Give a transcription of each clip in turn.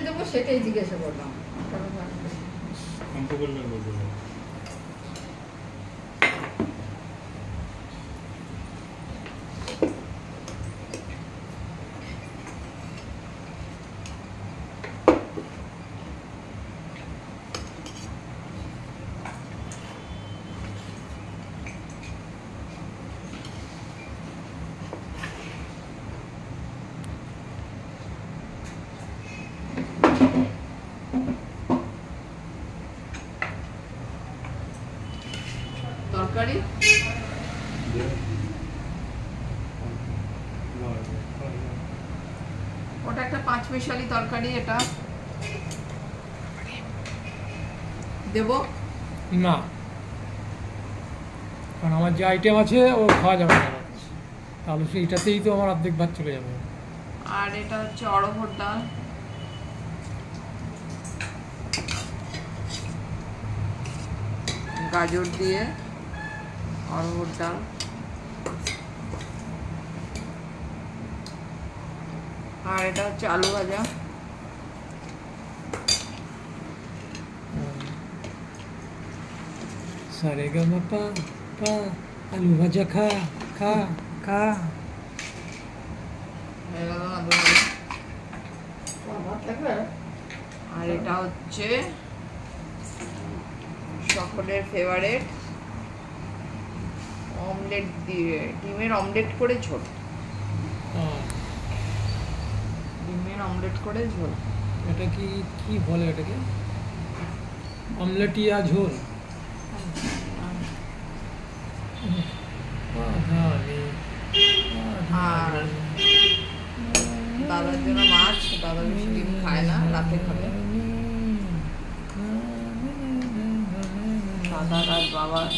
দেবো সেটাই জিজ্ঞাসা করলাম। তরকারি ওটা একটা 5 মিশালি তরকারি, এটা দেব না, কারণ আমার যে আইটেম আছে ও খাওয়া যাবে না, তাহলে সেইটাতেই তো আমার অর্ধেক ভাত চলে যাবে। আর এটা হচ্ছে অড়হর ডাল, গাজর দিয়ে অড়হর ডাল, আর এটা হচ্ছে আলু ভাজা। সারেগামাপা পা, আলু ভাজা খা খা খা। আর এটা হচ্ছে সকলের ফেভারিট অমলেট দিয়ে, ডিমের অমলেট করে ঝোল, ডিমের অমলেট করে ঝোল। এটা কি কি বলে এটাকে? অমলেটিয়া ঝোল। আর দাদার জন্য মাছ, দাদা বেশি ডিম খায় না, রাতে খাবে। দাদার আর বাবার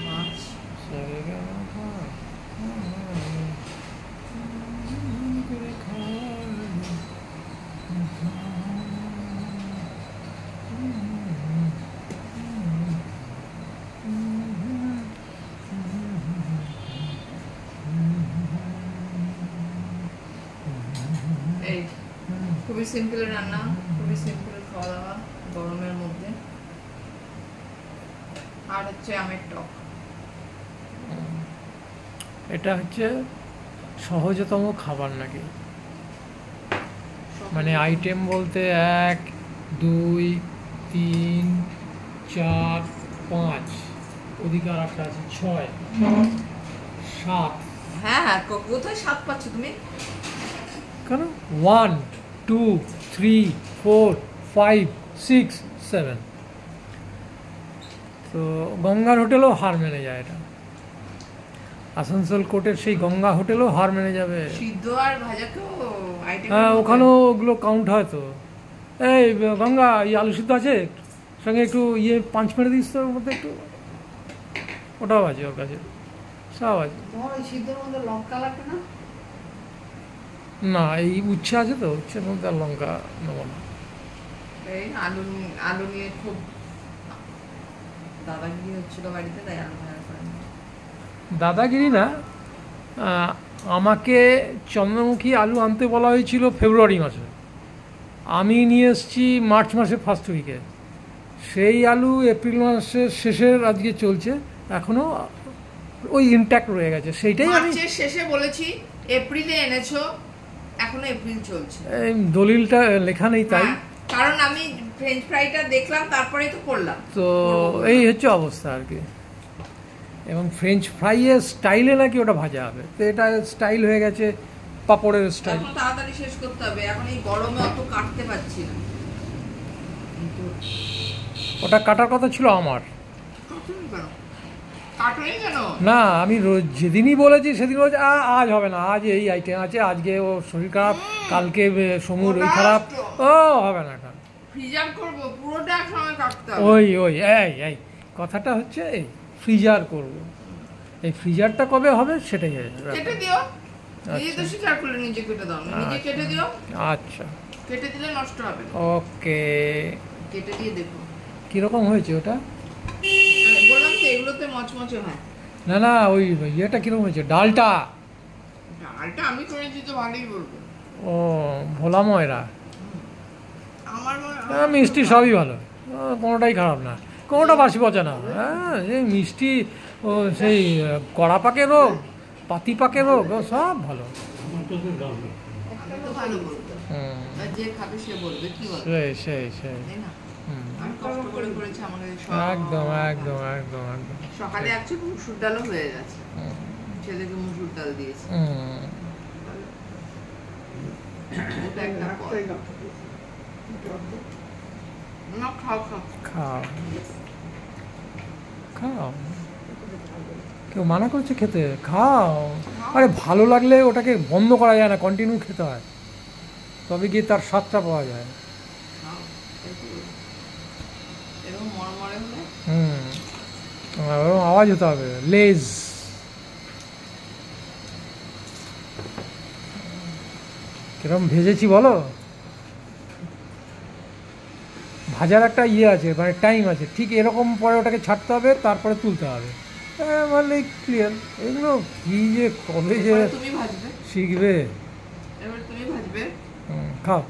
মাছ। এই খুবই সিম্পল রান্না, খুবই সিম্পল খাওয়া দাওয়া গরমের মধ্যে। আর হচ্ছে আমের টক। এটা হচ্ছে সহজতম খাবার নাকি, মানে আইটেম বলতে 1 2 3 4 5, ওদিকে আর একটা আছে 6 7। হ্যাঁ হ্যাঁ, কোথায় 7 পাচ্ছ তুমি? কেন 1 2 3 4 5 6 7। তো গঙ্গার হোটেলও হার মেনে যায়, এটা আসানসোল কোর্টের সেই গঙ্গা হোটেলও হার মেনে যাবে। সিদ্ধ আর ভাজাকেও আইটেম, হ্যাঁ ওখানেও ওগুলো কাউন্ট হয় তো। এই গঙ্গা, আলু সিদ্ধ আছে, সঙ্গে একটু 5 মেরে দিস তো ওর মধ্যে একটু, ওটাও আছে ওর কাছে, সব আছে। সিদ্ধর মধ্যে লঙ্কা লাগবে না? না, এই উচ্ছে আছে তো, উচ্ছের মধ্যে আর লঙ্কা নেবো না। এই আলু নিয়ে খুব দাদাগিরি হচ্ছিল বাড়িতে, তাই আলু ভাজা করেন। দাদাগিরি না, আমাকে চন্দ্রমুখী আলু আনতে বলা হয়েছিল ফেব্রুয়ারি মাসে, আমি নিয়ে এসেছি মার্চ মাসের ফার্স্ট উইকে। সেই আলু এপ্রিল মাসের শেষের আজকে চলছে, এখনও ওই ইনট্যাক্ট রয়ে গেছে। সেইটাই আমি মার্চের শেষে বলেছি, এপ্রিলে এনেছো, এখনো এপ্রিল চলছে। দলিলটা লেখা নেই তাই, কারণ আমি ফ্রেঞ্চ ফ্রাইটা দেখলাম, তারপরেই তো করলাম। তো এই হচ্ছে অবস্থা আর কি। এবং ফ্রেঞ্চ ফ্রাইয়ের স্টাইলে নাকি ওটা ভাজা হবে, তো এটা স্টাইল হয়ে গেছে পাপড়ের স্টাইল। এখন তাড়াতাড়ি শেষ করতে হবে, এখন এই গরমে অত কাটতে পারছি না। ওটা কাটার কথা ছিল আমার, না আমি যেদিনই বলেছি সেদিন বলেছি আজ হবে না, আজ এই আইটেম আছে, আজকে ও শরীর খারাপ, কালকে সমুর ওই খারাপ, ও হবে না। ওই ওই এই কথাটা হচ্ছে এই ফ্রিজার করব, এই ফ্রিজারটা কবে হবে সেটাই কেটে দিও, নিজে তো স্বীকার করলে নিজে কেটে দাও, নিজে কেটে দিও। আচ্ছা, কেটে দিলে নষ্ট হবে না। ওকে, কেটে দিয়ে দেখো কিরকম হয়েছে ওটা। বললাম তো এগুলোতে মচমচে হয়। না না, ওই ইয়েটা কিরকম হয়েছে, ডালটা? ডালটা আমি করেছি তো ভালোই বলবো। ও, ভোলা ময়রা। আমার মনে হ্যাঁ, মিষ্টি সবই ভালো, কোনোটাই খারাপ না, কোনোটা বাসি পচা না। হ্যাঁ, এই মিষ্টি ও সেই কড়া পাকে রোগ, পাতি পাকে রোগ, ও সব ভালো। আমি তো ভালো বলবো, হুম, আর যে খাবে সে বলবে কি বলবে, সেই তাই না? হুম, আমি কষ্ট করে করেছি আমাকে একদম একদম একদম একদম। সকালে অ্যাকচুয়ালি মুসুর ডালও হয়ে গেছে, হুম, ছেলেকে মুসুর ডাল দিয়েছি। হুম। ওটা একটা পদ। না, খাও খাও। খাও খাও, কেউ মানা করছে খেতে, খাও। আরে ভালো লাগলে ওটাকে বন্ধ করা যায় না, কন্টিনিউ খেতে হয়, তবে গিয়ে তার স্বাদটা পাওয়া যায়। খাও, এরকম মরমরে হলে হুম, ওরকম আওয়াজ হতে হবে, লেজ। কিরম ভেজেছি বলো? ভাজার একটা ইয়ে আছে, মানে টাইম আছে, ঠিক এরকম পরে ওটাকে ছাড়তে হবে, তারপরে তুলতে হবে, মানে ক্লিয়ার। এগুলো কি যে কবে যে এরপরে তুমি ভাজবে, শিখবে। এবার তুমি ভাজবে। খাও।